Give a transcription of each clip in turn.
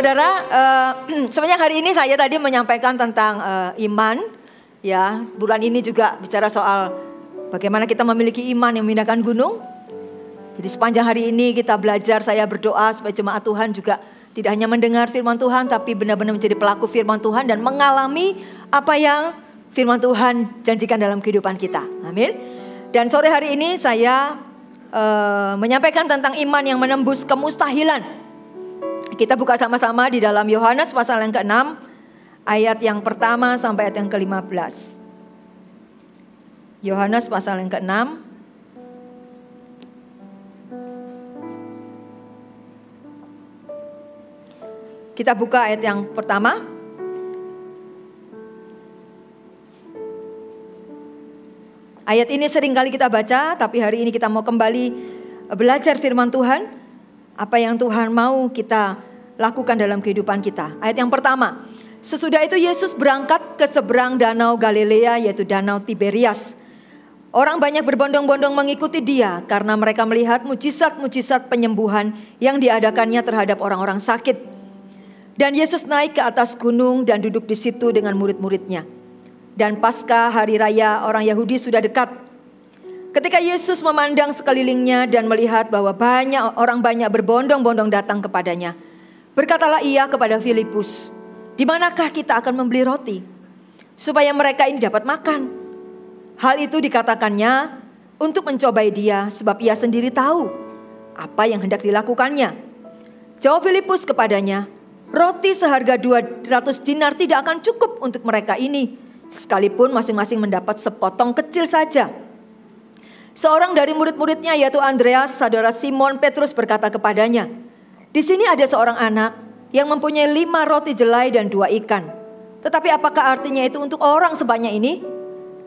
saudara, sebenarnya hari ini saya tadi menyampaikan tentang iman. Ya, bulan ini juga bicara soal bagaimana kita memiliki iman yang memindahkan gunung. Jadi sepanjang hari ini kita belajar, saya berdoa supaya jemaat Tuhan juga tidak hanya mendengar firman Tuhan, tapi benar-benar menjadi pelaku firman Tuhan dan mengalami apa yang firman Tuhan janjikan dalam kehidupan kita. Amin. Dan sore hari ini saya menyampaikan tentang iman yang menembus kemustahilan. Kita buka sama-sama di dalam Yohanes pasal yang ke-6, ayat yang pertama sampai ayat yang ke-15. Yohanes pasal yang ke-6. Kita buka ayat yang pertama. Ayat ini sering kali kita baca, tapi hari ini kita mau kembali belajar firman Tuhan. Apa yang Tuhan mau kita lakukan dalam kehidupan kita. Ayat yang pertama. Sesudah itu Yesus berangkat ke seberang danau Galilea, yaitu danau Tiberias. Orang banyak berbondong-bondong mengikuti dia karena mereka melihat mujizat-mujizat penyembuhan yang diadakannya terhadap orang-orang sakit. Dan Yesus naik ke atas gunung dan duduk di situ dengan murid-muridnya. Dan Paskah hari raya orang Yahudi sudah dekat. Ketika Yesus memandang sekelilingnya dan melihat bahwa orang banyak berbondong-bondong datang kepadanya, berkatalah ia kepada Filipus, "Di manakah kita akan membeli roti supaya mereka ini dapat makan?" Hal itu dikatakannya untuk mencobai dia, sebab ia sendiri tahu apa yang hendak dilakukannya. Jawab Filipus kepadanya, "Roti seharga 200 dinar tidak akan cukup untuk mereka ini, sekalipun masing-masing mendapat sepotong kecil saja." Seorang dari murid-muridnya, yaitu Andreas, saudara Simon Petrus, berkata kepadanya, "Di sini ada seorang anak yang mempunyai 5 roti jelai dan 2 ikan. Tetapi apakah artinya itu untuk orang sebanyak ini?"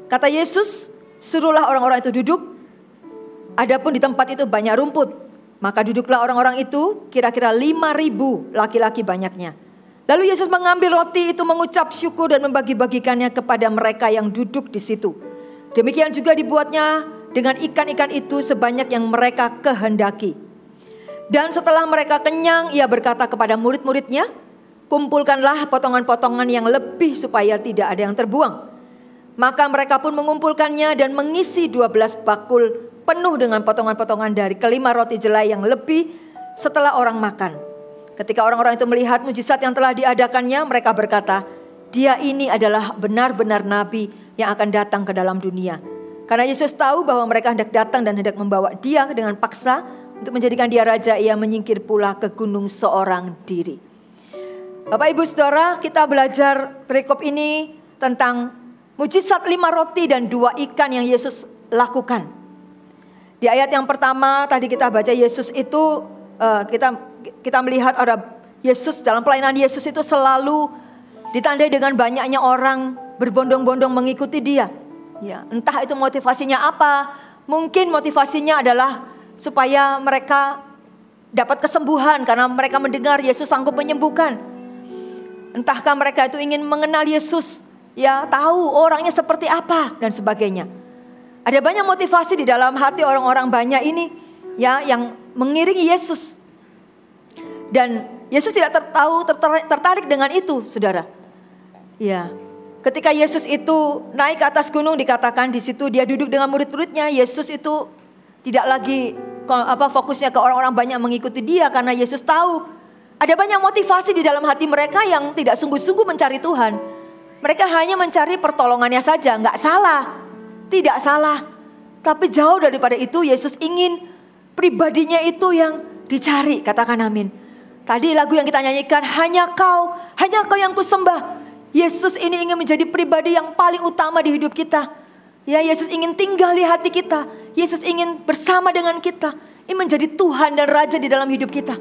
Kata Yesus, "Suruhlah orang-orang itu duduk. Adapun di tempat itu banyak rumput." Maka duduklah orang-orang itu, kira-kira 5.000 laki-laki banyaknya. Lalu Yesus mengambil roti itu, mengucap syukur dan membagi-bagikannya kepada mereka yang duduk di situ. Demikian juga dibuatnya dengan ikan-ikan itu sebanyak yang mereka kehendaki. Dan setelah mereka kenyang, ia berkata kepada murid-muridnya, "Kumpulkanlah potongan-potongan yang lebih supaya tidak ada yang terbuang." Maka mereka pun mengumpulkannya dan mengisi 12 bakul penuh dengan potongan-potongan dari kelima roti jelai yang lebih setelah orang makan. Ketika orang-orang itu melihat mujizat yang telah diadakannya, mereka berkata, "Dia ini adalah benar-benar nabi yang akan datang ke dalam dunia." Karena Yesus tahu bahwa mereka hendak datang dan hendak membawa dia dengan paksa untuk menjadikan dia raja, ia menyingkir pula ke gunung seorang diri. Bapak Ibu Saudara, kita belajar perikop ini tentang mujizat 5 roti dan 2 ikan yang Yesus lakukan. Di ayat yang pertama tadi kita baca Yesus itu kita melihat ada Yesus dalam pelayanan Yesus itu selalu ditandai dengan banyaknya orang berbondong-bondong mengikuti dia. Ya, entah itu motivasinya apa. Mungkin motivasinya adalah supaya mereka dapat kesembuhan karena mereka mendengar Yesus sanggup menyembuhkan. Entahkah mereka itu ingin mengenal Yesus, ya, tahu orangnya seperti apa dan sebagainya. Ada banyak motivasi di dalam hati orang-orang banyak ini, ya, yang mengiringi Yesus. Dan Yesus tidak tertarik dengan itu, saudara. Ya. Ketika Yesus itu naik ke atas gunung, dikatakan di situ dia duduk dengan murid-muridnya. Yesus itu tidak lagi fokusnya ke orang-orang banyak mengikuti dia, karena Yesus tahu ada banyak motivasi di dalam hati mereka yang tidak sungguh-sungguh mencari Tuhan. Mereka hanya mencari pertolongannya saja, nggak salah, tidak salah. Tapi jauh daripada itu, Yesus ingin pribadinya itu yang dicari. Katakan amin. Tadi lagu yang kita nyanyikan, hanya kau yang kusembah. Yesus ini ingin menjadi pribadi yang paling utama di hidup kita. Ya, Yesus ingin tinggal di hati kita. Yesus ingin bersama dengan kita. Ingin menjadi Tuhan dan Raja di dalam hidup kita.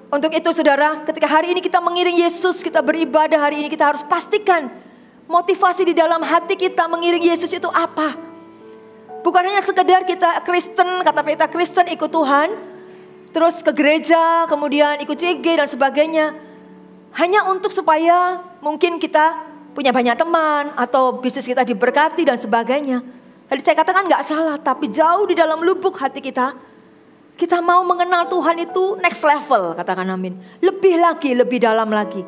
Untuk itu saudara, ketika hari ini kita mengiring Yesus, kita beribadah hari ini, kita harus pastikan motivasi di dalam hati kita mengiring Yesus itu apa. Bukan hanya sekedar kita Kristen, kata kita Kristen ikut Tuhan, terus ke gereja, kemudian ikut CG dan sebagainya. Hanya untuk supaya mungkin kita punya banyak teman atau bisnis kita diberkati dan sebagainya. Tadi saya katakan gak salah, tapi jauh di dalam lubuk hati kita Kita mau mengenal Tuhan itu next level, katakan amin. Lebih lagi, lebih dalam lagi.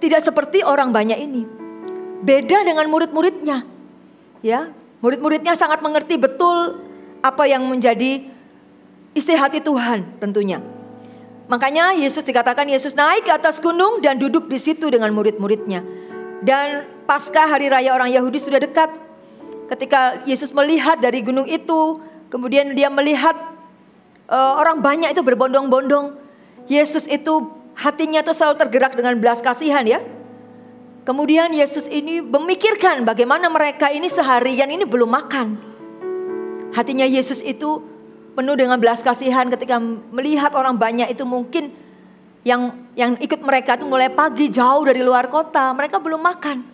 Tidak seperti orang banyak ini. Beda dengan murid-muridnya. Ya, murid-muridnya sangat mengerti betul apa yang menjadi isi hati Tuhan tentunya. Makanya Yesus dikatakan Yesus naik ke atas gunung dan duduk di situ dengan murid-muridnya. Dan pasca hari raya orang Yahudi sudah dekat. Ketika Yesus melihat dari gunung itu, kemudian dia melihat orang banyak itu berbondong-bondong. Yesus itu hatinya itu selalu tergerak dengan belas kasihan ya. Kemudian Yesus ini memikirkan bagaimana mereka ini seharian ini belum makan. Hatinya Yesus itu penuh dengan belas kasihan ketika melihat orang banyak itu mungkin yang ikut mereka itu mulai pagi jauh dari luar kota. Mereka belum makan.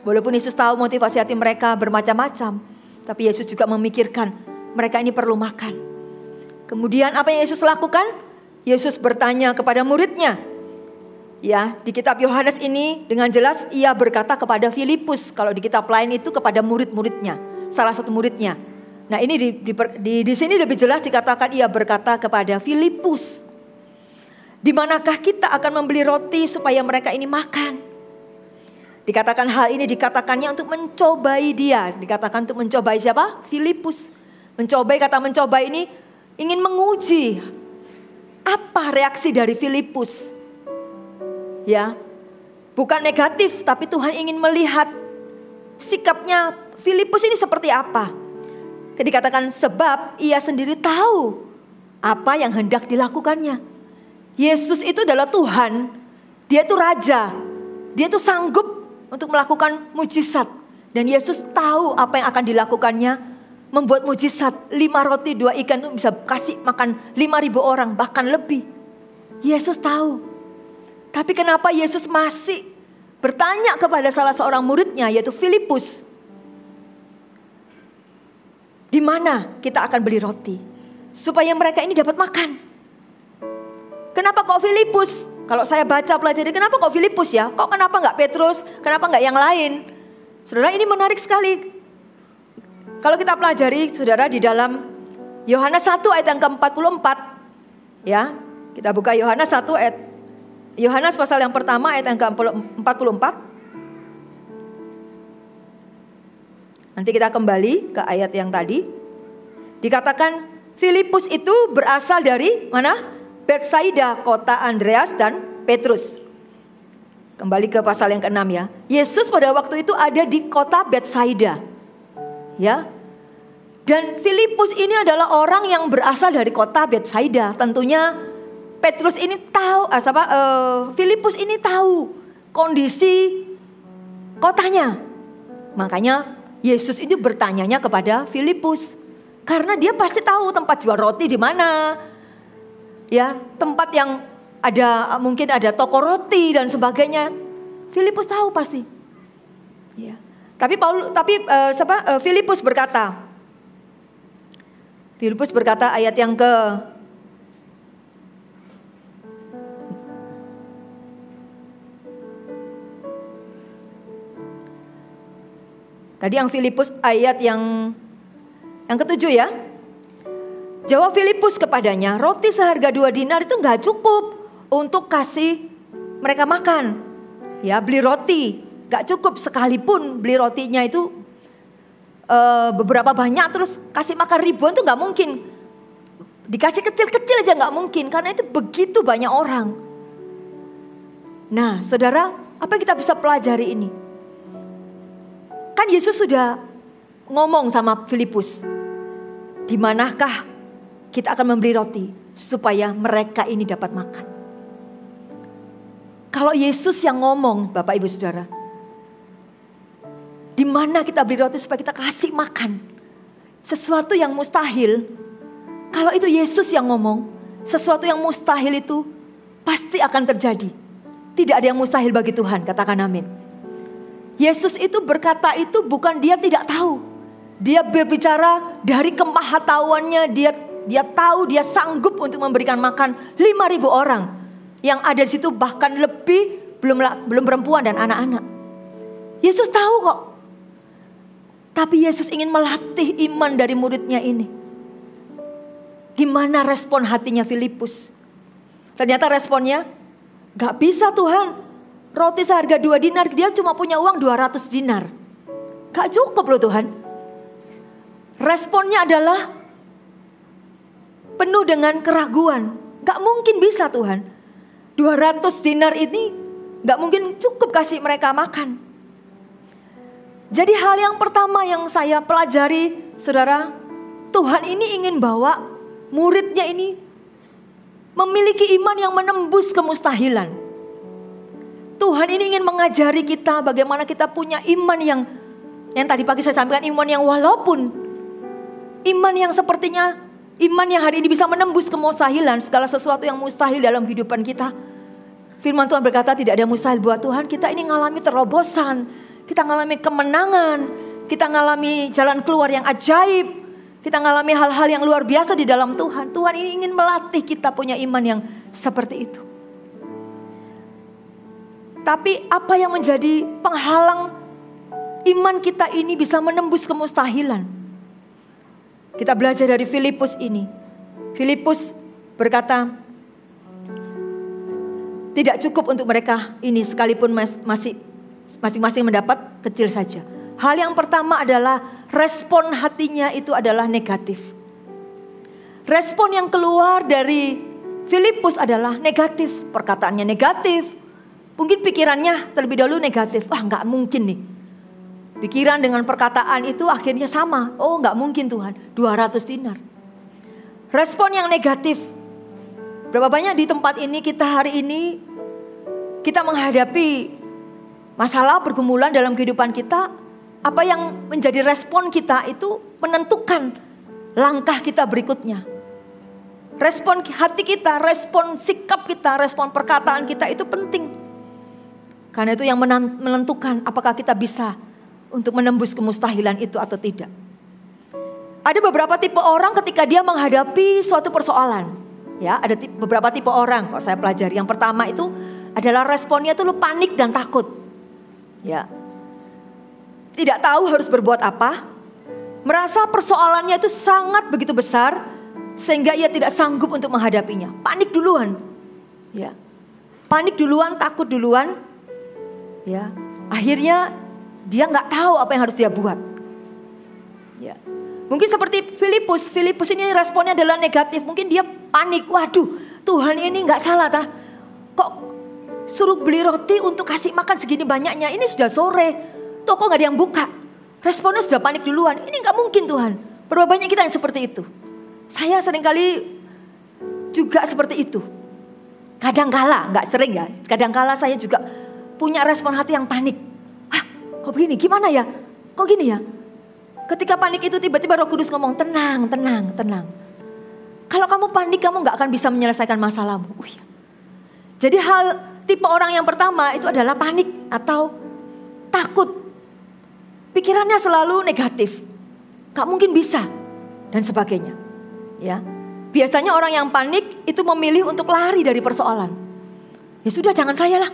Walaupun Yesus tahu motivasi hati mereka bermacam-macam. Tapi Yesus juga memikirkan mereka ini perlu makan. Kemudian apa yang Yesus lakukan? Yesus bertanya kepada muridnya. Ya, di kitab Yohanes ini dengan jelas ia berkata kepada Filipus. Kalau di kitab lain itu kepada murid-muridnya, salah satu muridnya. Nah, ini di sini lebih jelas dikatakan ia berkata kepada Filipus. Di manakah kita akan membeli roti supaya mereka ini makan? Dikatakan hal ini dikatakannya untuk mencobai dia. Dikatakan untuk mencobai siapa? Filipus. Mencobai, kata mencobai ini ingin menguji apa reaksi dari Filipus. Ya, bukan negatif, tapi Tuhan ingin melihat sikapnya Filipus ini seperti apa. Dikatakan sebab ia sendiri tahu apa yang hendak dilakukannya. Yesus itu adalah Tuhan, dia itu raja, dia itu sanggup untuk melakukan mujizat. Dan Yesus tahu apa yang akan dilakukannya. Membuat mujizat 5 roti 2 ikan itu bisa kasih makan 5.000 orang bahkan lebih. Yesus tahu. Tapi kenapa Yesus masih bertanya kepada salah seorang muridnya yaitu Filipus. Di mana kita akan beli roti supaya mereka ini dapat makan. Kenapa kok Filipus? Kalau saya baca pelajari kenapa kok Filipus ya? Kok kenapa enggak Petrus? Kenapa enggak yang lain? Saudara, ini menarik sekali. Kalau kita pelajari saudara di dalam Yohanes 1 ayat yang ke-44. Ya, kita buka Yohanes 1 ayat Yohanes pasal yang pertama ayat yang ke-44. Nanti kita kembali ke ayat yang tadi. Dikatakan Filipus itu berasal dari mana? Betsaida, kota Andreas dan Petrus. Kembali ke pasal yang ke-6 ya. Yesus pada waktu itu ada di kota Betsaida. Ya. Dan Filipus ini adalah orang yang berasal dari kota Betsaida. Tentunya Petrus ini tahu, Filipus ini tahu kondisi kotanya. Makanya Yesus ini bertanyanya kepada Filipus. Karena dia pasti tahu tempat jual roti di mana. Ya, tempat yang ada mungkin ada toko roti dan sebagainya. Filipus tahu pasti. Ya. Tapi Filipus berkata ayat yang ke tadi yang Filipus ayat yang ke-7 ya. Jawab Filipus kepadanya, roti seharga 2 dinar itu enggak cukup untuk kasih mereka makan. Ya, beli roti enggak cukup, sekalipun beli rotinya itu beberapa banyak terus kasih makan ribuan itu enggak mungkin. Dikasih kecil-kecil aja enggak mungkin karena itu begitu banyak orang. Nah, saudara, apa yang kita bisa pelajari ini? Kan Yesus sudah ngomong sama Filipus, di manakah kita akan membeli roti supaya mereka ini dapat makan. Kalau Yesus yang ngomong, Bapak Ibu Saudara, di mana kita beli roti supaya kita kasih makan, sesuatu yang mustahil. Kalau itu Yesus yang ngomong, sesuatu yang mustahil itu pasti akan terjadi. Tidak ada yang mustahil bagi Tuhan, katakan amin. Yesus itu berkata itu bukan dia tidak tahu. Dia berbicara dari kemahatauannya, dia tahu dia sanggup untuk memberikan makan 5.000 orang. Yang ada di situ bahkan lebih, belum perempuan dan anak-anak. Yesus tahu kok. Tapi Yesus ingin melatih iman dari muridnya ini. gimana respon hatinya Filipus. Ternyata responnya, gak bisa Tuhan. Roti seharga 2 dinar, dia cuma punya uang 200 dinar. Gak cukup loh Tuhan. Responnya adalah penuh dengan keraguan. Gak mungkin bisa Tuhan. 200 dinar ini gak mungkin cukup kasih mereka makan. Jadi hal yang pertama yang saya pelajari, saudara, Tuhan ini ingin bawa muridnya ini memiliki iman yang menembus kemustahilan. Tuhan ini ingin mengajari kita bagaimana kita punya iman yang tadi pagi saya sampaikan, iman yang walaupun iman yang sepertinya iman yang hari ini bisa menembus kemustahilan, segala sesuatu yang mustahil dalam kehidupan kita. Firman Tuhan berkata tidak ada mustahil buat Tuhan. Kita ini mengalami terobosan, kita mengalami kemenangan, kita mengalami jalan keluar yang ajaib. Kita mengalami hal-hal yang luar biasa di dalam Tuhan. Tuhan ini ingin melatih kita punya iman yang seperti itu. Tapi apa yang menjadi penghalang iman kita ini bisa menembus kemustahilan? Kita belajar dari Filipus ini. Filipus berkata, tidak cukup untuk mereka ini sekalipun masing-masing mendapat kecil saja. Hal yang pertama adalah respon hatinya itu adalah negatif. Respon yang keluar dari Filipus adalah negatif. Perkataannya negatif. Mungkin pikirannya terlebih dahulu negatif. Wah gak mungkin nih. Pikiran dengan perkataan itu akhirnya sama. Oh gak mungkin Tuhan. 200 dinar. Respon yang negatif. Berapa banyak di tempat ini kita hari ini kita menghadapi masalah pergumulan dalam kehidupan kita. Apa yang menjadi respon kita itu menentukan langkah kita berikutnya. Respon hati kita, respon sikap kita, respon perkataan kita itu penting. Karena itu yang menentukan apakah kita bisa untuk menembus kemustahilan itu atau tidak. Ada beberapa tipe orang ketika dia menghadapi suatu persoalan. Ya, ada beberapa tipe orang kalau saya pelajari. Yang pertama itu adalah responnya itu panik dan takut. Ya. Tidak tahu harus berbuat apa, merasa persoalannya itu sangat begitu besar sehingga ia tidak sanggup untuk menghadapinya. Panik duluan, ya, panik duluan, takut duluan, ya. Akhirnya dia nggak tahu apa yang harus dia buat. Ya, mungkin seperti Filipus ini responnya adalah negatif. Mungkin dia panik, waduh, Tuhan ini nggak salah tah? Kok suruh beli roti untuk kasih makan segini banyaknya? Ini sudah sore. Toko gak ada yang buka. Responnya sudah panik duluan. Ini gak mungkin Tuhan. Berapa banyak kita yang seperti itu. Saya seringkali juga seperti itu. Kadangkala, gak sering ya. Kadangkala saya juga punya respon hati yang panik. Hah, kok begini? Gimana ya? Kok gini ya? Ketika panik itu tiba-tiba Roh Kudus ngomong, tenang, tenang, tenang. Kalau kamu panik kamu gak akan bisa menyelesaikan masalahmu. Ya. Jadi tipe orang yang pertama itu adalah panik atau takut. Pikirannya selalu negatif. Gak mungkin bisa. Dan sebagainya. Ya. Biasanya orang yang panik itu memilih untuk lari dari persoalan. Ya sudah jangan saya lah.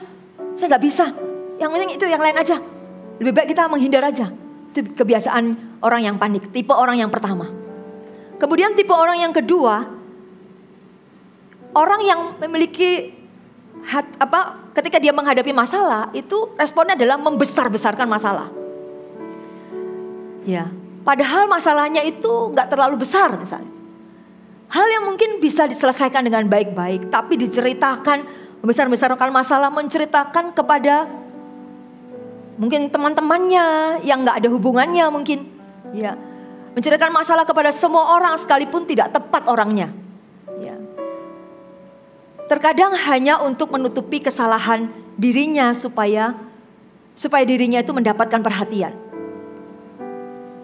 Saya gak bisa. Yang penting itu yang lain aja. Lebih baik kita menghindar aja. Itu kebiasaan orang yang panik. Tipe orang yang pertama. Kemudian tipe orang yang kedua. Orang yang memiliki ketika dia menghadapi masalah itu responnya adalah membesar-besarkan masalah. Ya, padahal masalahnya itu nggak terlalu besar misalnya. Hal yang mungkin bisa diselesaikan dengan baik-baik, tapi diceritakan membesar-besarkan masalah, menceritakan kepada mungkin teman-temannya yang nggak ada hubungannya mungkin, ya, menceritakan masalah kepada semua orang sekalipun tidak tepat orangnya. Ya. Terkadang hanya untuk menutupi kesalahan dirinya supaya dirinya itu mendapatkan perhatian.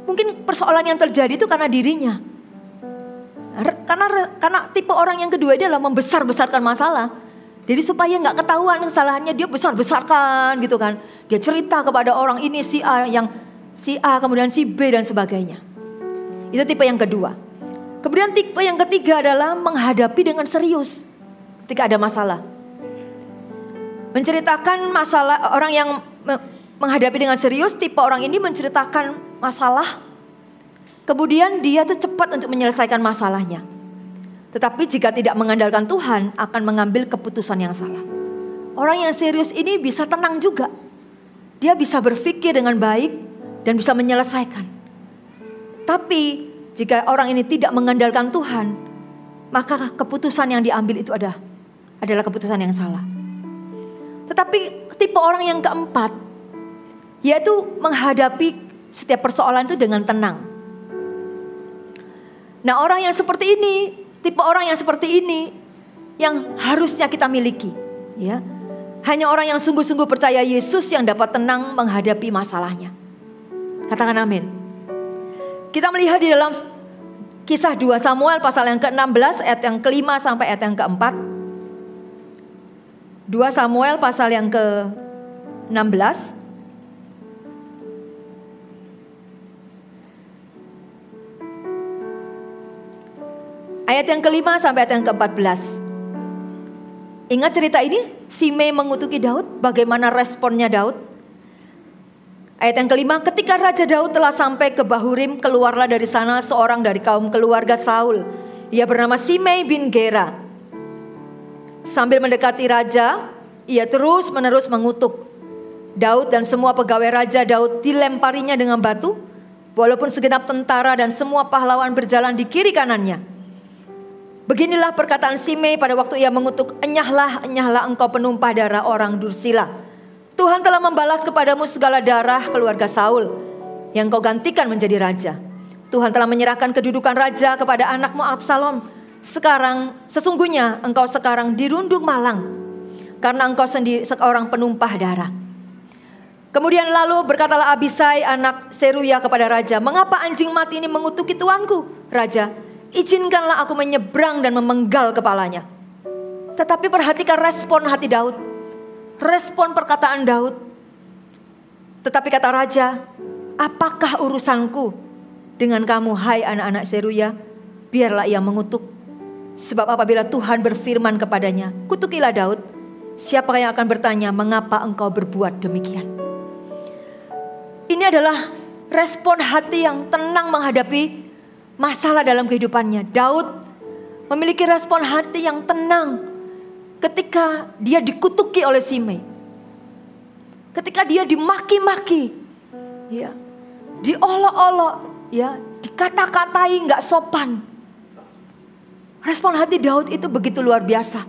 Mungkin persoalan yang terjadi itu karena dirinya. Karena tipe orang yang kedua dia adalah membesar-besarkan masalah. Jadi supaya nggak ketahuan kesalahannya dia besar-besarkan gitu kan. Dia cerita kepada orang ini si A, kemudian si B dan sebagainya. Itu tipe yang kedua. Kemudian tipe yang ketiga adalah menghadapi dengan serius ketika ada masalah. Menceritakan masalah, orang yang menghadapi dengan serius, tipe orang ini menceritakan masalah. Kemudian dia tuh cepat untuk menyelesaikan masalahnya. Tetapi jika tidak mengandalkan Tuhan, akan mengambil keputusan yang salah. Orang yang serius ini bisa tenang juga. Dia bisa berpikir dengan baik dan bisa menyelesaikan. Tapi jika orang ini tidak mengandalkan Tuhan, maka keputusan yang diambil itu adalah keputusan yang salah. Tetapi tipe orang yang keempat, yaitu menghadapi setiap persoalan itu dengan tenang. Nah, orang yang seperti ini, tipe orang yang seperti ini yang harusnya kita miliki, ya. Hanya orang yang sungguh-sungguh percaya Yesus yang dapat tenang menghadapi masalahnya. Katakan amin. Kita melihat di dalam Kisah 2 Samuel pasal yang ke-16 ayat yang ke-5 sampai ayat yang ke-4. 2 Samuel pasal yang ke-16. Ayat yang ke-5 sampai ayat yang ke-14. Ingat cerita ini? Simei mengutuki Daud. Bagaimana responnya Daud? Ayat yang ke-5. Ketika Raja Daud telah sampai ke Bahurim, keluarlah dari sana seorang dari kaum keluarga Saul. Ia bernama Simei bin Gera. Sambil mendekati raja, ia terus-menerus mengutuk Daud dan semua pegawai raja. Daud dilemparinya dengan batu, walaupun segenap tentara dan semua pahlawan berjalan di kiri kanannya. Beginilah perkataan Simei pada waktu ia mengutuk, enyahlah engkau penumpah darah orang dursila. Tuhan telah membalas kepadamu segala darah keluarga Saul yang kau gantikan menjadi raja. Tuhan telah menyerahkan kedudukan raja kepada anakmu Absalom. Sesungguhnya engkau sekarang dirundung malang karena engkau sendiri seorang penumpah darah. Kemudian lalu berkatalah Abisai anak Seruya kepada raja, mengapa anjing mati ini mengutuki tuanku? Raja, izinkanlah aku menyeberang dan memenggal kepalanya. Tetapi perhatikan respon hati Daud. Respon perkataan Daud. Tetapi kata raja, apakah urusanku dengan kamu hai anak-anak Seruya? Biarlah ia mengutuk. Sebab apabila Tuhan berfirman kepadanya, kutukilah Daud, siapa yang akan bertanya mengapa engkau berbuat demikian? Ini adalah respon hati yang tenang menghadapi masalah dalam kehidupannya. Daud memiliki respon hati yang tenang ketika dia dikutuki oleh Simei. Ketika dia dimaki-maki, ya, diolok-olok, ya, dikata-katai nggak sopan. Respon hati Daud itu begitu luar biasa.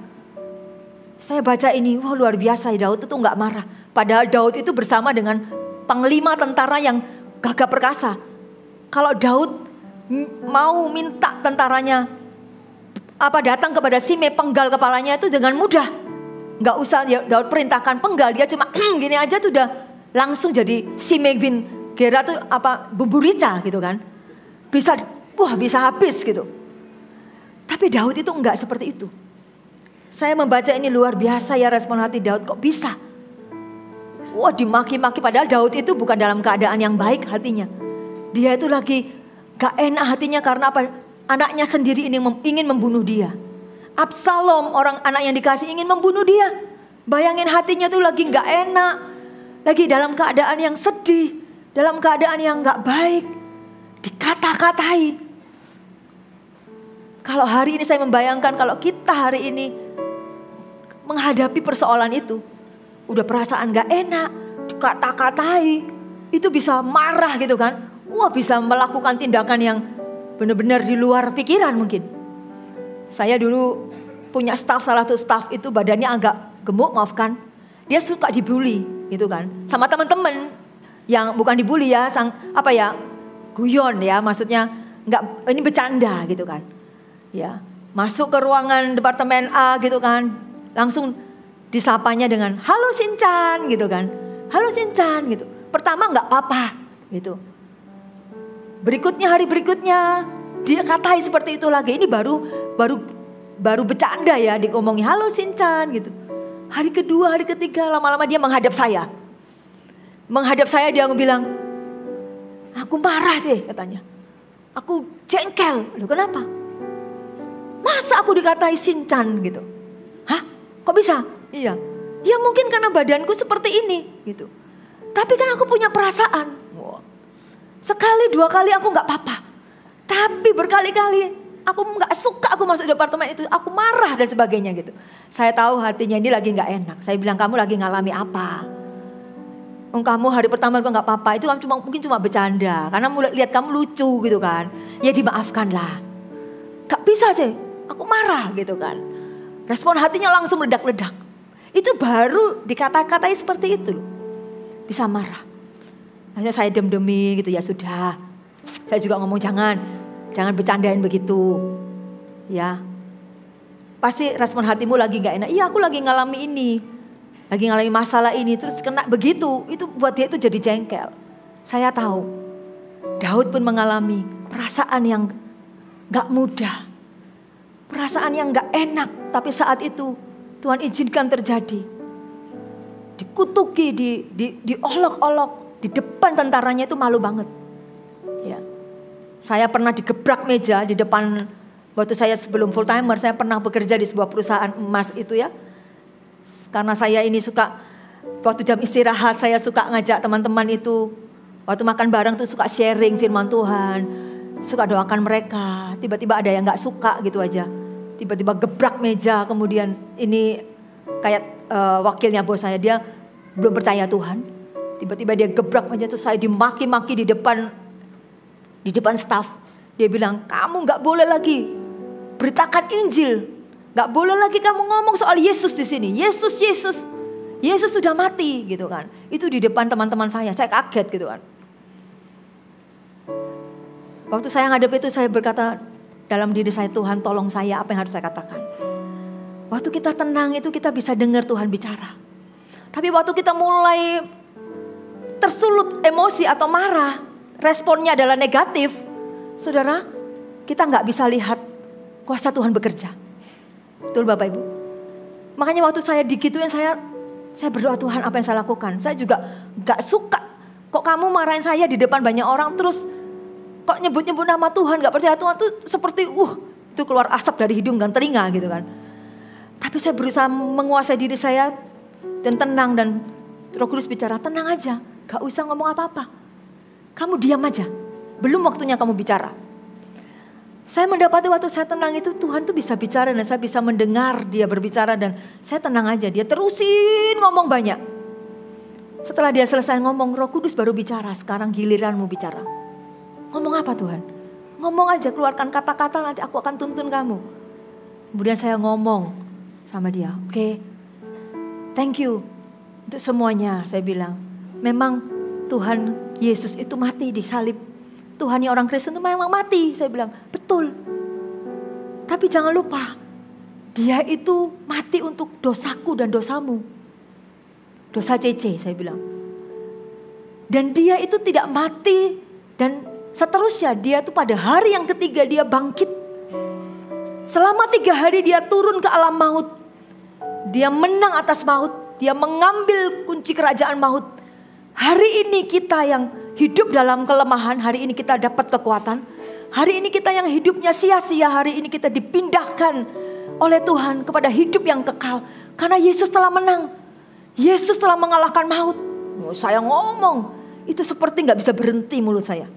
Saya baca ini, wah luar biasa, Daud itu nggak marah. Padahal Daud itu bersama dengan panglima tentara yang gagah perkasa. Kalau Daud mau minta tentaranya datang kepada Simei penggal kepalanya itu dengan mudah. Nggak usah Daud perintahkan penggal, dia cuma gini aja tuh udah langsung jadi Simei bin Gera tuh bumbu rica gitu kan. Bisa habis gitu. Tapi Daud itu enggak seperti itu. Saya membaca ini luar biasa ya respon hati Daud, kok bisa? Wah, dimaki-maki padahal Daud itu bukan dalam keadaan yang baik hatinya. Dia itu lagi gak enak hatinya karena anaknya sendiri ini ingin membunuh dia. Absalom, anak yang dikasih, ingin membunuh dia. Bayangin hatinya tuh lagi gak enak. Lagi dalam keadaan yang sedih. Dalam keadaan yang gak baik. Dikata-katai. Kalau hari ini saya membayangkan kalau kita hari ini menghadapi persoalan itu. Udah perasaan gak enak. Dikata-katai. Itu bisa marah gitu kan. Wah, bisa melakukan tindakan yang benar-benar di luar pikiran mungkin. Saya dulu punya salah satu staff itu badannya agak gemuk, maaf kan. Dia suka dibully gitu kan. Sama teman-teman yang bukan dibully ya, guyon ya, maksudnya ini bercanda gitu kan. Ya, masuk ke ruangan departemen A gitu kan. Langsung disapanya dengan halo Sinchan gitu kan. Halo Sinchan gitu. Pertama enggak apa-apa gitu. Hari berikutnya dia katai seperti itu lagi. Ini baru bercanda ya, diomongin halo Sinchan gitu. Hari kedua, hari ketiga lama-lama dia menghadap saya. Dia bilang, aku marah deh katanya. Aku jengkel. Loh kenapa? Masa aku dikatai Sinchan gitu? Hah? Kok bisa? Iya. Ya mungkin karena badanku seperti ini gitu. Tapi kan aku punya perasaan. Sekali dua kali aku gak apa-apa. Tapi berkali-kali aku nggak suka aku masuk departemen itu, aku marah dan sebagainya gitu. Saya tahu hatinya ini lagi nggak enak. Saya bilang, kamu lagi ngalami apa? Kamu hari pertama kok nggak apa-apa, itu mungkin cuma bercanda, karena lihat kamu lucu gitu kan. Ya dimaafkan lah. Gak bisa sih, aku marah gitu kan. Respon hatinya langsung meledak-ledak. Itu baru dikata-katai seperti itu loh. Bisa marah. Akhirnya saya dem-demi gitu, ya sudah. Saya juga ngomong jangan bercandain begitu. Ya. Pasti respon hatimu lagi gak enak. Iya, aku lagi ngalami ini. Lagi ngalami masalah ini, terus kena begitu. Itu buat dia itu jadi jengkel. Saya tahu. Daud pun mengalami perasaan yang gak mudah. Perasaan yang gak enak. Tapi saat itu Tuhan izinkan terjadi. Dikutuki, diolok-olok. Di depan tentaranya itu malu banget. Ya. Saya pernah digebrak meja di depan, waktu saya sebelum full timer, saya pernah bekerja di sebuah perusahaan emas itu ya. Karena saya ini suka, waktu jam istirahat saya suka ngajak teman-teman itu, waktu makan bareng tuh suka sharing firman Tuhan, suka doakan mereka. Tiba-tiba ada yang gak suka gitu aja. Tiba-tiba gebrak meja, kemudian ini kayak wakilnya bos saya, dia belum percaya Tuhan. Tiba-tiba dia gebrak meja, terus saya dimaki-maki di depan staff. Dia bilang, kamu gak boleh lagi beritakan Injil. Gak boleh lagi kamu ngomong soal Yesus di sini. Yesus sudah mati gitu kan. Itu di depan teman-teman saya kaget gitu kan. Waktu saya ngadep itu saya berkata dalam diri saya, Tuhan tolong saya, apa yang harus saya katakan. Waktu kita tenang itu kita bisa dengar Tuhan bicara. Tapi waktu kita mulai tersulut emosi atau marah, responnya adalah negatif. Saudara, kita gak bisa lihat kuasa Tuhan bekerja. Betul Bapak Ibu. Makanya waktu saya digituin, saya berdoa, Tuhan apa yang saya lakukan. Saya juga gak suka. Kok kamu marahin saya di depan banyak orang, terus kok nyebut-nyebut nama Tuhan, gak percaya Tuhan tuh seperti itu keluar asap dari hidung dan telinga gitu kan. Tapi saya berusaha menguasai diri saya dan tenang, dan Roh Kudus bicara, tenang aja, gak usah ngomong apa-apa. Kamu diam aja, belum waktunya kamu bicara. Saya mendapati waktu saya tenang itu Tuhan tuh bisa bicara, dan saya bisa mendengar dia berbicara, dan saya tenang aja. Dia terusin ngomong banyak. Setelah dia selesai ngomong, Roh Kudus baru bicara, sekarang giliranmu bicara. Ngomong apa Tuhan? Ngomong aja, keluarkan kata-kata, nanti aku akan tuntun kamu. Kemudian saya ngomong sama dia, oke, thank you untuk semuanya. Saya bilang, memang Tuhan Yesus itu mati di salib. Tuhannya orang Kristen itu memang mati. Saya bilang, betul. Tapi jangan lupa, dia itu mati untuk dosaku dan dosamu. Dosa Cece, saya bilang. Dan dia itu tidak mati, dan seterusnya dia itu pada hari yang ketiga dia bangkit. Selama 3 hari dia turun ke alam maut. Dia menang atas maut. Dia mengambil kunci kerajaan maut. Hari ini kita yang hidup dalam kelemahan, hari ini kita dapat kekuatan. Hari ini kita yang hidupnya sia-sia, hari ini kita dipindahkan oleh Tuhan kepada hidup yang kekal. Karena Yesus telah menang. Yesus telah mengalahkan maut. Saya ngomong, itu seperti gak bisa berhenti mulut saya.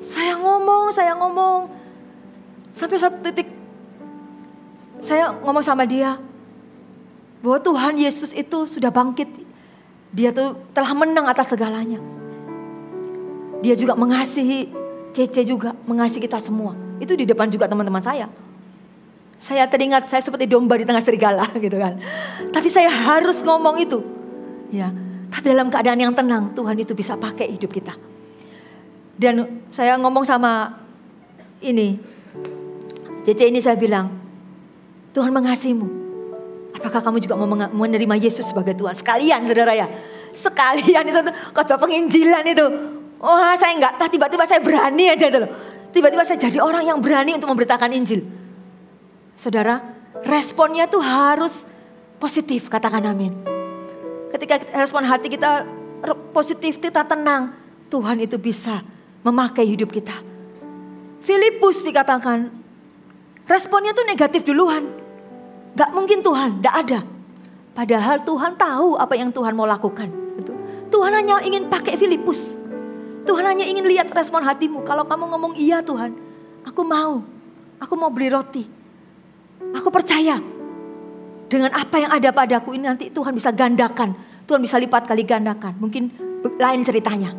Saya ngomong. Sampai satu titik, saya ngomong sama dia, bahwa Tuhan Yesus itu sudah bangkit. Dia tuh telah menang atas segalanya. Dia juga mengasihi Cece, juga mengasihi kita semua. Itu di depan juga teman-teman saya. Saya teringat saya seperti domba di tengah serigala gitu kan. Tapi saya harus ngomong itu. Ya, tapi dalam keadaan yang tenang, Tuhan itu bisa pakai hidup kita. Dan saya ngomong sama Cece ini, saya bilang, Tuhan mengasihimu. Apakah kamu juga mau menerima Yesus sebagai Tuhan? Sekalian saudara ya. Sekalian itu khotbah penginjilan itu. Wah, saya enggak, tiba-tiba saya berani aja itu loh. Tiba-tiba saya jadi orang yang berani untuk memberitakan Injil. Saudara, responnya tuh harus positif, katakan amin. Ketika respon hati kita positif, kita tenang, Tuhan itu bisa memakai hidup kita. Filipus dikatakan, responnya tuh negatif duluan. Gak mungkin Tuhan, gak ada. Padahal Tuhan tahu apa yang Tuhan mau lakukan. Tuhan hanya ingin pakai Filipus. Tuhan hanya ingin lihat respon hatimu. Kalau kamu ngomong iya Tuhan, Aku mau beli roti. Aku percaya dengan apa yang ada padaku ini nanti Tuhan bisa gandakan. Tuhan bisa lipat kali gandakan. Mungkin lain ceritanya.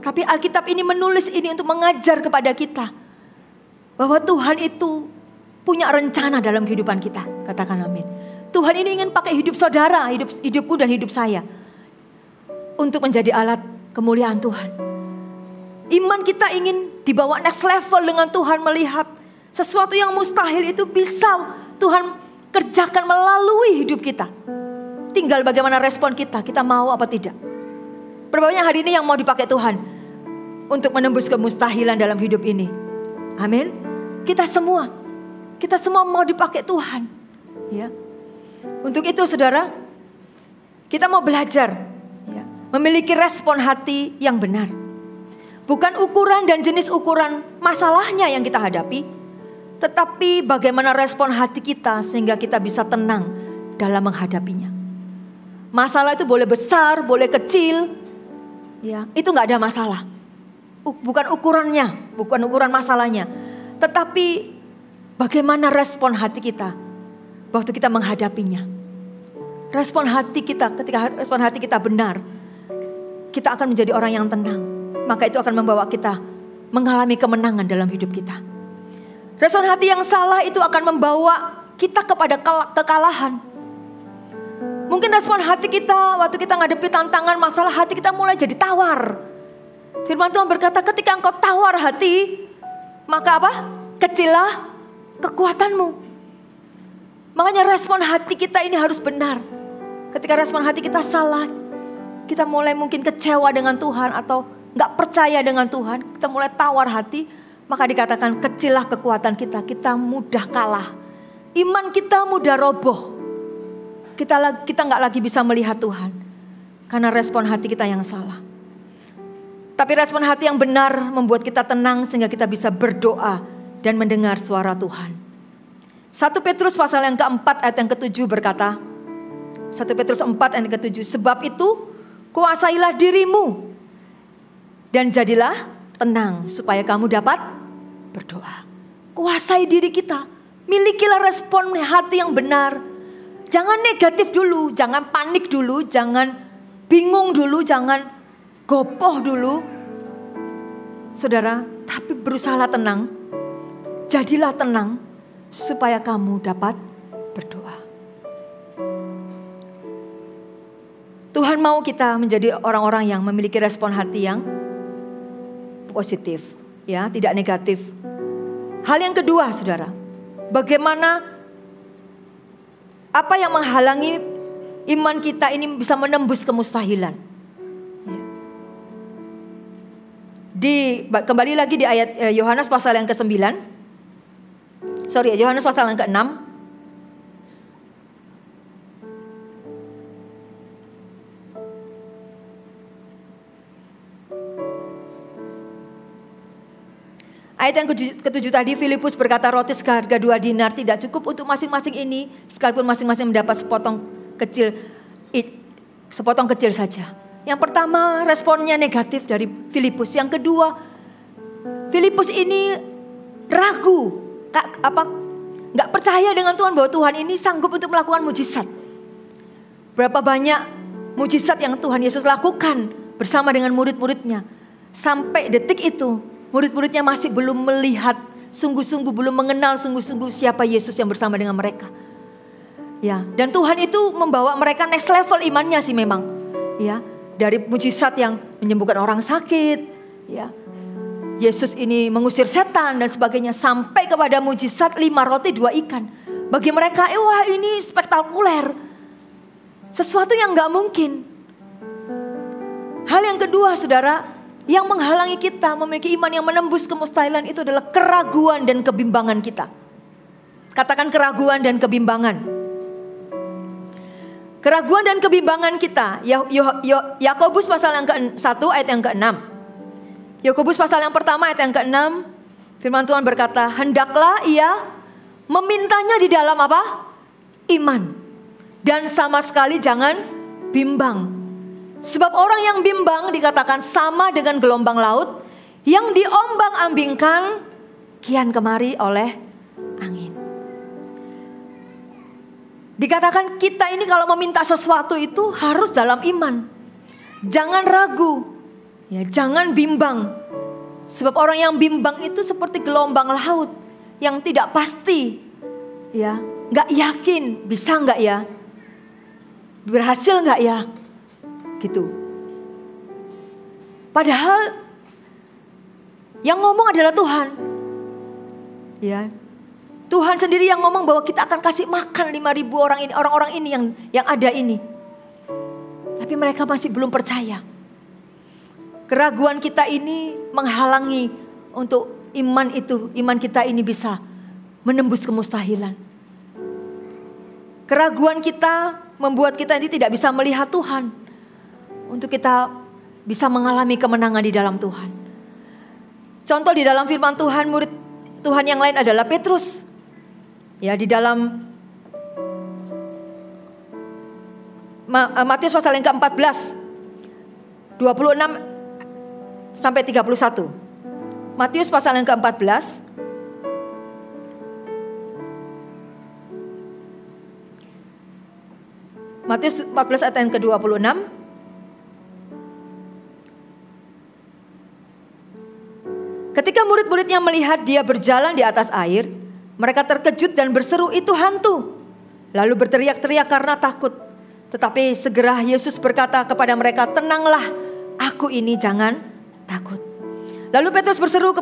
Tapi Alkitab ini menulis ini untuk mengajar kepada kita. Bahwa Tuhan itu punya rencana dalam kehidupan kita. Katakan amin. Tuhan ini ingin pakai hidup saudara, hidupku dan hidup saya. Untuk menjadi alat kemuliaan Tuhan. Iman kita ingin dibawa next level dengan Tuhan, melihat sesuatu yang mustahil itu bisa Tuhan kerjakan melalui hidup kita. Tinggal bagaimana respon kita mau apa tidak. Berapa banyak hari ini yang mau dipakai Tuhan untuk menembus kemustahilan dalam hidup ini. Amin. Kita semua mau dipakai Tuhan. Ya. Untuk itu saudara, kita mau belajar ya, memiliki respon hati yang benar. Bukan ukuran dan jenis ukuran masalahnya yang kita hadapi, tetapi bagaimana respon hati kita sehingga kita bisa tenang dalam menghadapinya. Masalah itu boleh besar, boleh kecil, ya, itu nggak ada masalah. Bukan ukurannya, bukan ukuran masalahnya, tetapi bagaimana respon hati kita waktu kita menghadapinya. Respon hati kita, ketika respon hati kita benar, kita akan menjadi orang yang tenang. Maka itu akan membawa kita mengalami kemenangan dalam hidup kita. Respon hati yang salah itu akan membawa kita kepada kekalahan. Mungkin respon hati kita waktu kita ngadepi tantangan masalah, hati kita mulai jadi tawar. Firman Tuhan berkata, ketika engkau tawar hati, maka apa? Kecillah kekuatanmu. Makanya respon hati kita ini harus benar. Ketika respon hati kita salah, kita mulai mungkin kecewa dengan Tuhan atau gak percaya dengan Tuhan, kita mulai tawar hati, maka dikatakan kecillah kekuatan kita, kita mudah kalah. Iman kita mudah roboh. Kita gak lagi bisa melihat Tuhan, karena respon hati kita yang salah. Tapi respon hati yang benar membuat kita tenang sehingga kita bisa berdoa dan mendengar suara Tuhan. 1 Petrus pasal yang keempat ayat yang ke-7 berkata, 1 Petrus 4 ayat yang ke-7, sebab itu kuasailah dirimu dan jadilah tenang supaya kamu dapat berdoa. Kuasai diri kita. Milikilah respon hati yang benar. Jangan negatif dulu, jangan panik dulu, jangan bingung dulu, jangan gopoh dulu. Saudara, tapi berusahalah tenang. Jadilah tenang supaya kamu dapat berdoa. Tuhan mau kita menjadi orang-orang yang memiliki respon hati yang positif, ya, tidak negatif. Hal yang kedua, saudara, bagaimana apa yang menghalangi iman kita ini bisa menembus kemustahilan? Kembali lagi di ayat Yohanes pasal yang ke-9. Yohanes pasal yang ke-6. Ayat yang ke-7 tadi, Filipus berkata roti seharga 2 dinar tidak cukup untuk masing-masing ini, sekalipun masing-masing mendapat sepotong kecil saja. Yang pertama responnya negatif dari Filipus. Yang kedua, Filipus ini ragu, nggak percaya dengan Tuhan bahwa Tuhan ini sanggup untuk melakukan mujizat. Berapa banyak mujizat yang Tuhan Yesus lakukan bersama dengan murid-muridnya. Sampai detik itu murid-muridnya masih belum melihat sungguh-sungguh, belum mengenal sungguh-sungguh siapa Yesus yang bersama dengan mereka. Ya, dan Tuhan itu membawa mereka next level imannya sih memang. Ya, dari mujizat yang menyembuhkan orang sakit, ya. Yesus ini mengusir setan dan sebagainya, sampai kepada mujizat 5 roti 2 ikan. Bagi mereka, wah ini spektakuler. Sesuatu yang gak mungkin. Hal yang kedua, saudara, yang menghalangi kita memiliki iman yang menembus kemustahilan itu adalah keraguan dan kebimbangan kita. Katakan keraguan dan kebimbangan. Keraguan dan kebimbangan kita. Yakobus pasal yang ke-1 ayat yang ke-6. Yakobus pasal yang pertama ayat yang ke-6. Firman Tuhan berkata, hendaklah ia memintanya di dalam apa? Iman. Dan sama sekali jangan bimbang. Sebab orang yang bimbang dikatakan sama dengan gelombang laut yang diombang-ambingkan kian kemari oleh angin. Dikatakan kita ini kalau meminta sesuatu itu harus dalam iman. Jangan ragu, ya, jangan bimbang. Sebab orang yang bimbang itu seperti gelombang laut yang tidak pasti, ya, nggak yakin bisa nggak ya, berhasil nggak ya, gitu. Padahal yang ngomong adalah Tuhan, ya. Tuhan sendiri yang ngomong bahwa kita akan kasih makan 5.000 orang ini, orang-orang ini yang ada ini. Tapi mereka masih belum percaya. Keraguan kita ini menghalangi untuk iman kita ini bisa menembus kemustahilan. Keraguan kita membuat kita ini tidak bisa melihat Tuhan. Untuk kita bisa mengalami kemenangan di dalam Tuhan. Contoh di dalam firman Tuhan, murid Tuhan yang lain adalah Petrus. Ya, di dalam Matius pasal yang ke-14 26 sampai 31. Matius pasal yang ke-14 Matius 14 ayat yang ke-26. Ketika murid-muridnya melihat dia berjalan di atas air, mereka terkejut dan berseru, "Itu hantu!" Lalu berteriak-teriak karena takut. Tetapi segera Yesus berkata kepada mereka, "Tenanglah, aku ini, jangan takut." Lalu Petrus berseru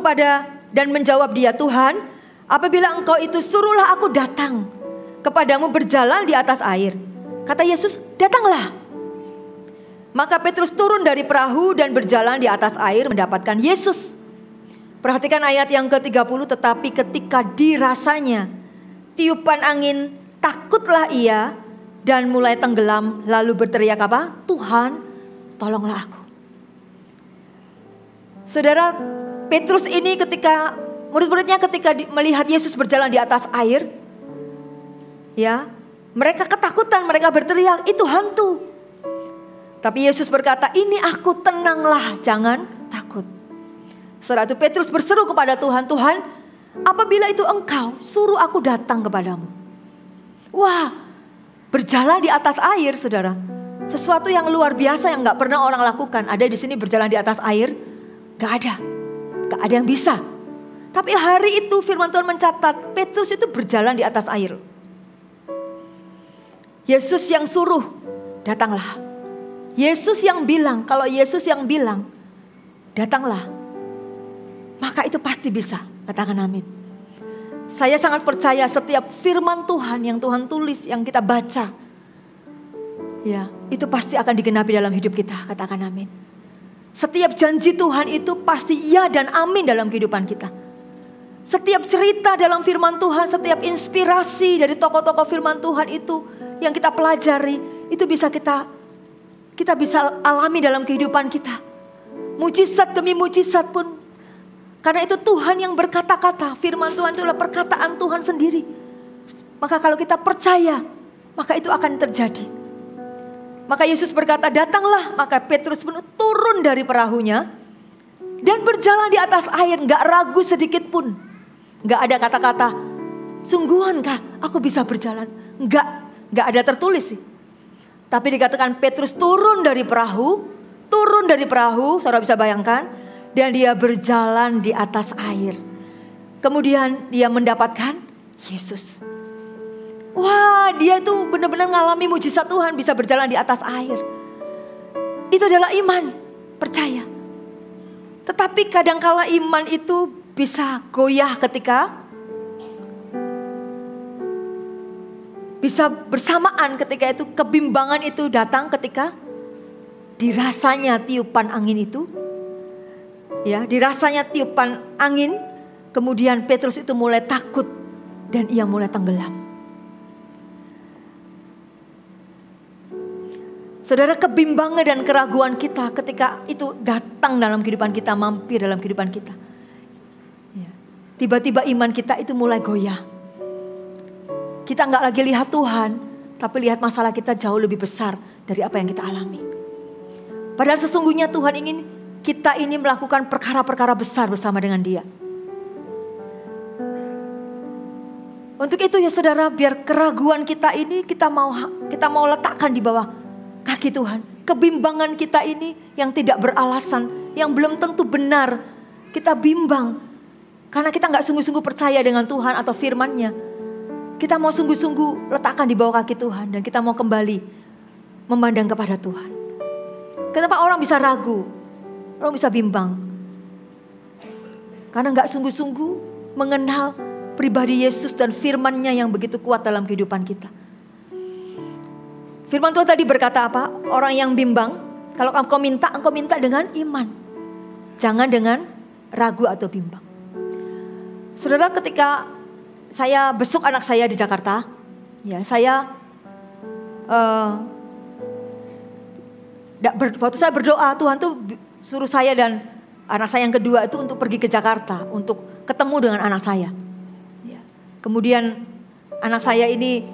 dan menjawab dia, "Tuhan, apabila engkau itu, suruhlah aku datang kepadamu berjalan di atas air." Kata Yesus, "Datanglah." Maka Petrus turun dari perahu dan berjalan di atas air mendapatkan Yesus. Perhatikan ayat yang ke-30, tetapi ketika dirasanya tiupan angin, takutlah ia dan mulai tenggelam, lalu berteriak apa? "Tuhan, tolonglah aku." Saudara, Petrus ini murid-muridnya ketika melihat Yesus berjalan di atas air, ya, mereka ketakutan, mereka berteriak, "Itu hantu." Tapi Yesus berkata, "Ini aku, tenanglah, jangan takut." Setelah itu Petrus berseru kepada Tuhan, "Tuhan, apabila itu engkau, suruh aku datang kepadamu." Wah, berjalan di atas air, saudara. Sesuatu yang luar biasa yang gak pernah orang lakukan. Ada di sini berjalan di atas air? Gak ada yang bisa. Tapi hari itu firman Tuhan mencatat, Petrus itu berjalan di atas air. Yesus yang suruh, datanglah. Yesus yang bilang, kalau Yesus yang bilang, datanglah, maka itu pasti bisa. Katakan amin. Saya sangat percaya setiap firman Tuhan yang Tuhan tulis, yang kita baca, ya, itu pasti akan digenapi dalam hidup kita. Katakan amin. Setiap janji Tuhan itu pasti iya dan amin dalam kehidupan kita. Setiap cerita dalam firman Tuhan, setiap inspirasi dari tokoh-tokoh firman Tuhan itu yang kita pelajari, itu bisa kita bisa alami dalam kehidupan kita. Mujizat demi mujizat pun. Karena itu Tuhan yang berkata-kata, firman Tuhan itu adalah perkataan Tuhan sendiri. Maka kalau kita percaya, maka itu akan terjadi. Maka Yesus berkata, "Datanglah." Maka Petrus pun turun dari perahunya dan berjalan di atas air, gak ragu sedikit pun. Gak ada kata-kata, "Sungguhankah aku bisa berjalan?" Gak ada tertulis sih. Tapi dikatakan Petrus turun dari perahu, saudara bisa bayangkan. Dan dia berjalan di atas air. Kemudian dia mendapatkan Yesus. Wah, dia itu benar-benar mengalami mujizat Tuhan, bisa berjalan di atas air. Itu adalah iman, percaya. Tetapi kadangkala iman itu bisa goyah ketika, bisa bersamaan ketika itu, kebimbangan itu datang ketika dirasanya tiupan angin itu. Ya, dirasanya tiupan angin, kemudian Petrus itu mulai takut dan ia mulai tenggelam. Saudara, kebimbangan dan keraguan kita ketika itu datang dalam kehidupan kita, mampir dalam kehidupan kita. Ya, tiba-tiba iman kita itu mulai goyah. Kita gak lagi lihat Tuhan, tapi lihat masalah kita jauh lebih besar dari apa yang kita alami. Padahal sesungguhnya Tuhan ingin kita ini melakukan perkara-perkara besar bersama dengan Dia. Untuk itu ya saudara, biar keraguan kita ini kita mau letakkan di bawah kaki Tuhan. Kebimbangan kita ini yang tidak beralasan, yang belum tentu benar. Kita bimbang karena kita gak sungguh-sungguh percaya dengan Tuhan atau firman-Nya. Kita mau sungguh-sungguh letakkan di bawah kaki Tuhan dan kita mau kembali memandang kepada Tuhan. Kenapa orang bisa ragu? Orang bisa bimbang. Karena gak sungguh-sungguh mengenal pribadi Yesus dan firman-Nya yang begitu kuat dalam kehidupan kita. Firman Tuhan tadi berkata apa? Orang yang bimbang, kalau engkau minta dengan iman. Jangan dengan ragu atau bimbang. Saudara, ketika saya besuk anak saya di Jakarta, ya saya waktu saya berdoa, Tuhan tuh suruh saya dan anak saya yang kedua itu untuk pergi ke Jakarta untuk ketemu dengan anak saya. Ya. Kemudian anak saya ini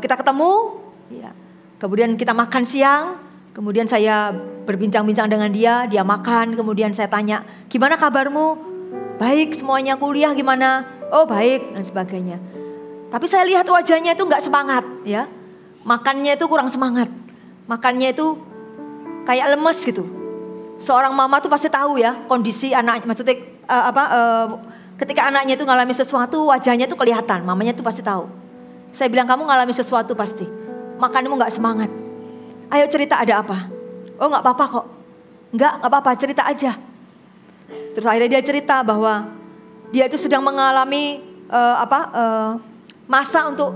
kita ketemu, ya. Kemudian kita makan siang, kemudian saya berbincang-bincang dengan dia makan, kemudian saya tanya, gimana kabarmu? Baik, semuanya, kuliah gimana? Oh baik, dan sebagainya. Tapi saya lihat wajahnya itu gak semangat, ya. Makannya itu kurang semangat. Makannya itu kayak lemes gitu. Seorang mama tuh pasti tahu ya kondisi anaknya, maksudnya ketika anaknya itu ngalami sesuatu, wajahnya tuh kelihatan, mamanya tuh pasti tahu. Saya bilang, kamu ngalami sesuatu pasti, makanmu gak semangat. Ayo cerita, ada apa? Oh gak apa-apa kok. Gak apa-apa, cerita aja. Terus akhirnya dia cerita bahwa dia itu sedang mengalami masa untuk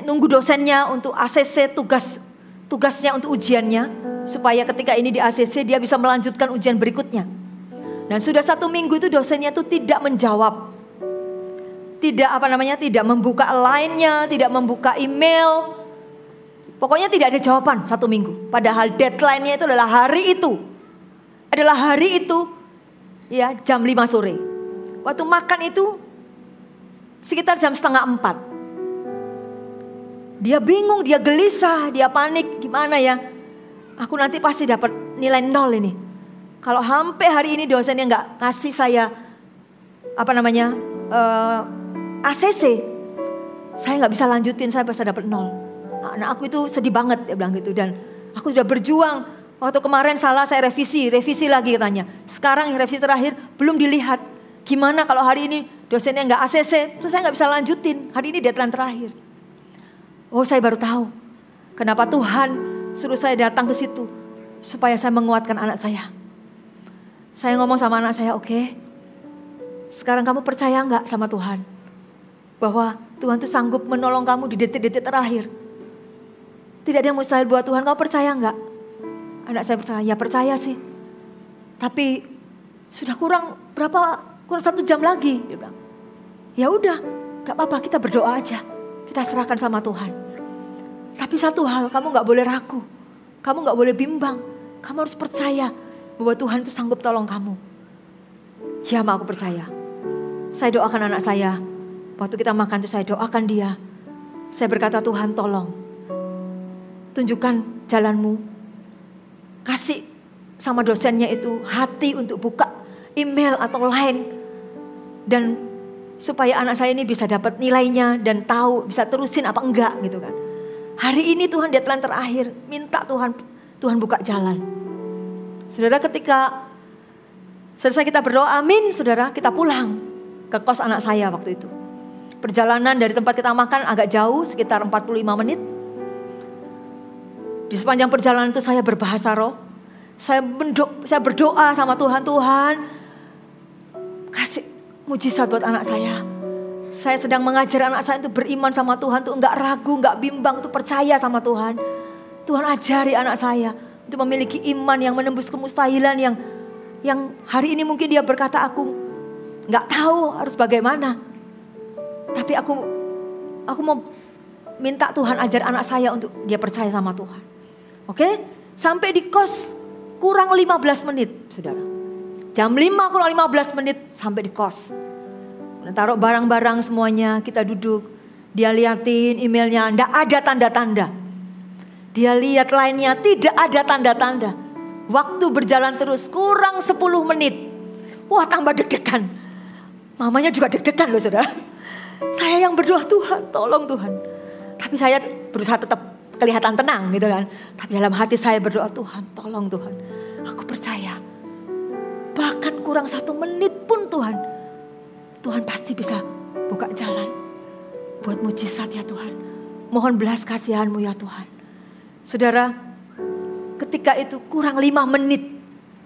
nunggu dosennya untuk ACC, tugasnya untuk ujiannya, supaya ketika ini di ACC dia bisa melanjutkan ujian berikutnya. Dan sudah 1 minggu itu dosennya itu tidak menjawab, tidak membuka line-nya, tidak membuka email, pokoknya tidak ada jawaban 1 minggu. Padahal deadline-nya itu adalah hari itu, ya jam 5 sore. Waktu makan itu sekitar jam 3:30. Dia bingung, dia gelisah, dia panik, gimana ya? Aku nanti pasti dapat nilai 0 ini. Kalau sampai hari ini dosennya nggak kasih saya ACC, saya nggak bisa lanjutin, saya pasti dapat 0. Nah, aku itu sedih banget, dia bilang gitu. Dan aku sudah berjuang. Waktu kemarin salah saya revisi lagi katanya. Sekarang yang revisi terakhir belum dilihat. Gimana kalau hari ini dosennya nggak ACC, terus saya nggak bisa lanjutin. Hari ini deadline terakhir. Oh, saya baru tahu kenapa Tuhan suruh saya datang ke situ, supaya saya menguatkan anak saya. Saya ngomong sama anak saya, oke, sekarang kamu percaya nggak sama Tuhan? Bahwa Tuhan tuh sanggup menolong kamu di detik-detik terakhir. Tidak ada yang mustahil buat Tuhan, kamu percaya nggak? Anak saya percaya, ya percaya sih. Tapi sudah kurang 1 jam lagi. Dia bilang, ya udah, gak apa-apa, kita berdoa aja. Kita serahkan sama Tuhan. Tapi satu hal, kamu gak boleh ragu. Kamu gak boleh bimbang. Kamu harus percaya bahwa Tuhan itu sanggup tolong kamu. Ya, aku percaya. Saya doakan anak saya. Waktu kita makan itu saya doakan dia. Saya berkata, Tuhan tolong. Tunjukkan jalanmu. Kasih sama dosennya itu hati untuk buka email atau line. Dan supaya anak saya ini bisa dapat nilainya dan tahu bisa terusin apa enggak gitu kan. Hari ini Tuhan deadline terakhir, minta Tuhan buka jalan. Saudara, ketika selesai kita berdoa, amin, saudara, kita pulang ke kos anak saya waktu itu. Perjalanan dari tempat kita makan agak jauh, sekitar 45 menit. Di sepanjang perjalanan itu saya berbahasa roh. Saya berdoa sama Tuhan, Tuhan kasih mujizat buat anak saya. Saya sedang mengajar anak saya untuk beriman sama Tuhan, untuk enggak ragu, enggak bimbang, untuk percaya sama Tuhan. Tuhan ajari anak saya untuk memiliki iman yang menembus kemustahilan, yang hari ini mungkin dia berkata, aku enggak tahu harus bagaimana. Tapi aku mau minta Tuhan ajar anak saya untuk dia percaya sama Tuhan. Oke? Sampai di kos kurang 15 menit, saudara. Jam 5 kurang 15 menit sampai di kos. Taruh barang-barang semuanya, kita duduk. Dia liatin emailnya, enggak ada tanda-tanda. Dia lihat lainnya, tidak ada tanda-tanda. Waktu berjalan terus, kurang 10 menit. Wah, tambah deg-degan. Mamanya juga deg-degan loh saudara. Saya yang berdoa, Tuhan tolong Tuhan. Tapi saya berusaha tetap kelihatan tenang gitu kan. Tapi dalam hati saya berdoa, Tuhan tolong Tuhan. Aku percaya. Bahkan kurang 1 menit pun Tuhan. Tuhan pasti bisa buka jalan. Buat mujizat ya Tuhan. Mohon belas kasihan-Mu ya Tuhan. Saudara, ketika itu kurang 5 menit.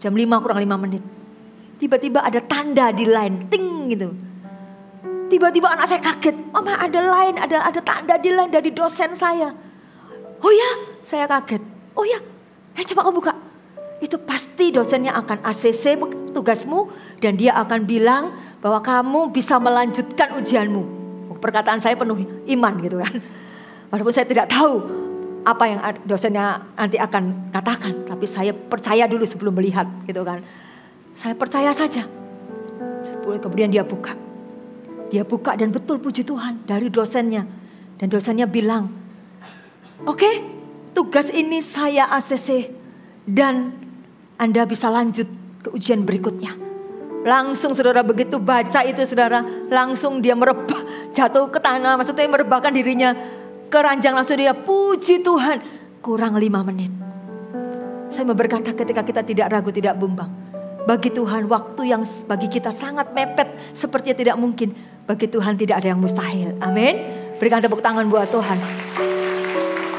Jam 5 kurang 5 menit. Tiba-tiba ada tanda di line. Ting gitu. Tiba-tiba anak saya kaget. Mama ada line, ada tanda di line dari dosen saya. Oh ya, saya kaget. Oh ya, coba kamu buka. Itu pasti dosennya akan ACC tugasmu. Dan dia akan bilang bahwa kamu bisa melanjutkan ujianmu. Perkataan saya penuh iman gitu kan. Walaupun saya tidak tahu apa yang dosennya nanti akan katakan. Tapi saya percaya dulu sebelum melihat gitu kan. Saya percaya saja. Kemudian dia buka. Dia buka dan betul puji Tuhan dari dosennya. Dan dosennya bilang, oke, tugas ini saya ACC. Dan Anda bisa lanjut ke ujian berikutnya. Langsung saudara begitu baca itu saudara. Langsung dia merebah, jatuh ke tanah. Maksudnya merebahkan dirinya ke ranjang. Langsung dia puji Tuhan. Kurang 5 menit. Saya mau berkata ketika kita tidak ragu, tidak bimbang. Bagi Tuhan waktu yang bagi kita sangat mepet. Sepertinya tidak mungkin. Bagi Tuhan tidak ada yang mustahil. Amin. Berikan tepuk tangan buat Tuhan.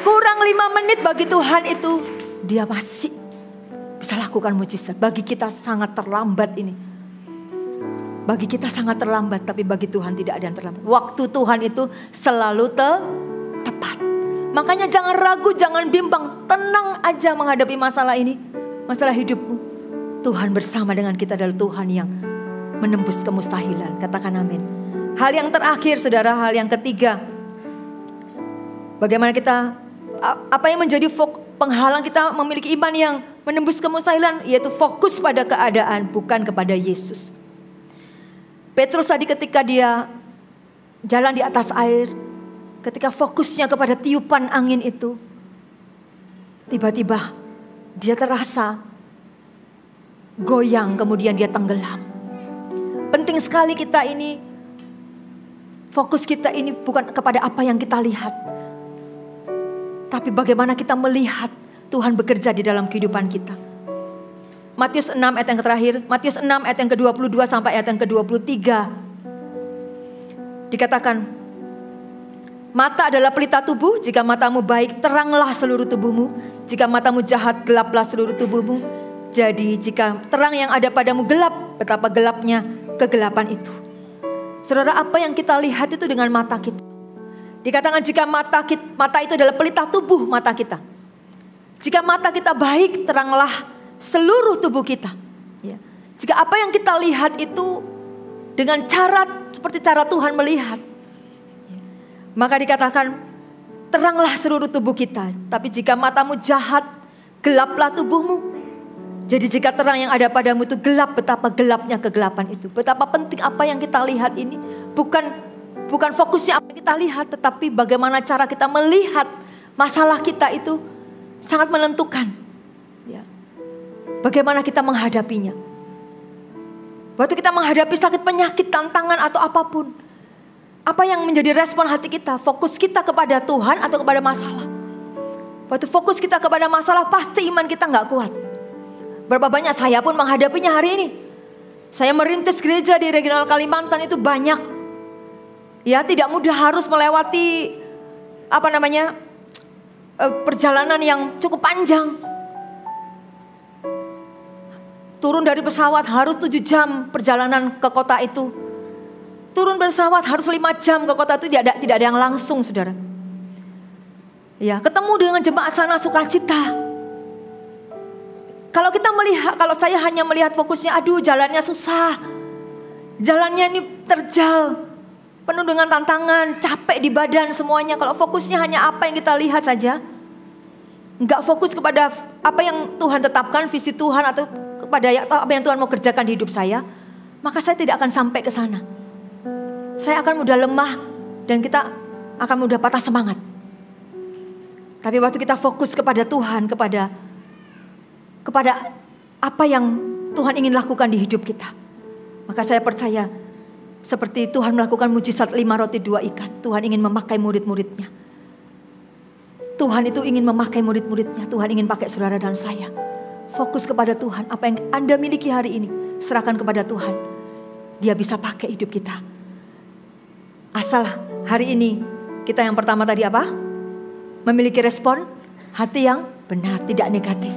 Kurang 5 menit bagi Tuhan itu. Dia masih bisa lakukan mujizat. Bagi kita sangat terlambat ini. Bagi kita sangat terlambat. Tapi bagi Tuhan tidak ada yang terlambat. Waktu Tuhan itu selalu tepat. Makanya jangan ragu, jangan bimbang. Tenang aja menghadapi masalah ini. Masalah hidupmu. Tuhan bersama dengan kita adalah Tuhan yang menembus kemustahilan. Katakan amin. Hal yang terakhir saudara, hal yang ketiga. Bagaimana kita, apa yang menjadi penghalang kita memiliki iman yang menembus kemustahilan, yaitu fokus pada keadaan, bukan kepada Yesus. Petrus tadi ketika dia jalan di atas air, ketika fokusnya kepada tiupan angin itu, tiba-tiba dia terasa goyang, kemudian dia tenggelam. Penting sekali kita ini, fokus kita ini bukan kepada apa yang kita lihat, tapi bagaimana kita melihat Tuhan bekerja di dalam kehidupan kita. Matius 6 ayat yang terakhir, Matius 6 ayat yang ke-22 sampai ayat yang ke-23. Dikatakan, mata adalah pelita tubuh, jika matamu baik teranglah seluruh tubuhmu, jika matamu jahat gelaplah seluruh tubuhmu. Jadi jika terang yang ada padamu gelap, betapa gelapnya kegelapan itu. Saudara, apa yang kita lihat itu dengan mata kita. Dikatakan jika mata itu adalah pelita tubuh mata kita. Jika mata kita baik, teranglah seluruh tubuh kita. Ya. Jika apa yang kita lihat itu dengan cara seperti cara Tuhan melihat, ya, maka dikatakan teranglah seluruh tubuh kita. Tapi jika matamu jahat, gelaplah tubuhmu. Jadi jika terang yang ada padamu itu gelap, betapa gelapnya kegelapan itu. Betapa penting apa yang kita lihat ini. Bukan fokusnya apa yang kita lihat, tetapi bagaimana cara kita melihat masalah kita itu sangat menentukan. Ya. Bagaimana kita menghadapinya. Waktu kita menghadapi sakit, penyakit, tantangan atau apapun. Apa yang menjadi respon hati kita? Fokus kita kepada Tuhan atau kepada masalah? Waktu fokus kita kepada masalah, pasti iman kita gak kuat. Berapa banyak saya pun menghadapinya hari ini. Saya merintis gereja di regional Kalimantan itu banyak. Ya, tidak mudah, harus melewati perjalanan yang cukup panjang. Turun dari pesawat harus 7 jam perjalanan ke kota itu. Turun pesawat harus 5 jam ke kota itu, tidak ada yang langsung, saudara. Ya, ketemu dengan jemaat sana sukacita. Kalau saya hanya melihat fokusnya, aduh jalannya susah. Jalannya ini terjal, penuh dengan tantangan, capek di badan semuanya. Kalau fokusnya hanya apa yang kita lihat saja, enggak fokus kepada apa yang Tuhan tetapkan, visi Tuhan atau kepada apa yang Tuhan mau kerjakan di hidup saya, maka saya tidak akan sampai ke sana. Saya akan mudah lemah dan kita akan mudah patah semangat. Tapi waktu kita fokus kepada Tuhan, kepada apa yang Tuhan ingin lakukan di hidup kita, maka saya percaya Seperti Tuhan melakukan mujizat 5 roti 2 ikan. Tuhan ingin memakai murid-muridnya. Tuhan itu ingin memakai murid-muridnya. Tuhan ingin pakai saudara dan saya. Fokus kepada Tuhan. Apa yang Anda miliki hari ini, serahkan kepada Tuhan. Dia bisa pakai hidup kita. Asal hari ini kita yang pertama tadi apa? Memiliki respon hati yang benar, tidak negatif.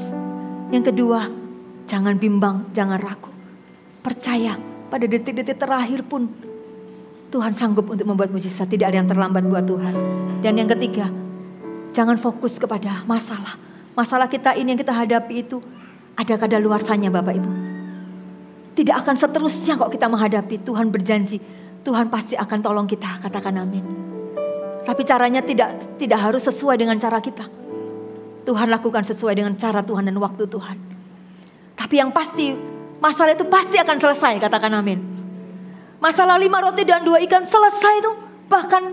Yang kedua, jangan bimbang, jangan ragu. Percaya pada detik-detik terakhir pun Tuhan sanggup untuk membuat mujizat. Tidak ada yang terlambat buat Tuhan. Dan yang ketiga, jangan fokus kepada masalah. Masalah kita ini yang kita hadapi itu ada kadaluarsanya Bapak Ibu. Tidak akan seterusnya kok kita menghadapi. Tuhan berjanji, Tuhan pasti akan tolong kita. Katakan amin. Tapi caranya tidak harus sesuai dengan cara kita. Tuhan lakukan sesuai dengan cara Tuhan dan waktu Tuhan. Tapi yang pasti, masalah itu pasti akan selesai. Katakan amin. Masalah 5 roti dan 2 ikan selesai itu. Bahkan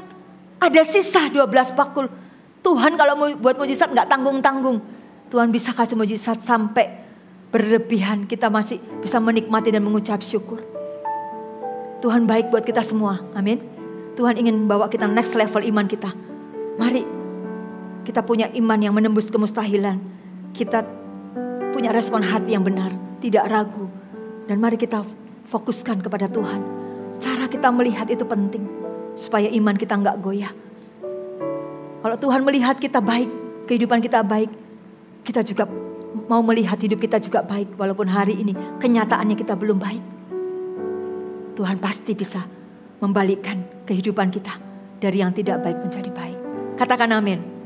ada sisa 12 bakul. Tuhan kalau mau buat mujizat gak tanggung-tanggung. Tuhan bisa kasih mujizat sampai berlebihan. Kita masih bisa menikmati dan mengucap syukur. Tuhan baik buat kita semua. Amin. Tuhan ingin bawa kita next level iman kita. Mari kita punya iman yang menembus kemustahilan. Kita punya respon hati yang benar. Tidak ragu. Dan mari kita fokuskan kepada Tuhan. Cara kita melihat itu penting. Supaya iman kita gak goyah. Kalau Tuhan melihat kita baik. Kehidupan kita baik. Kita juga mau melihat hidup kita juga baik. Walaupun hari ini kenyataannya kita belum baik. Tuhan pasti bisa membalikkan kehidupan kita. Dari yang tidak baik menjadi baik. Katakan amin. Amin.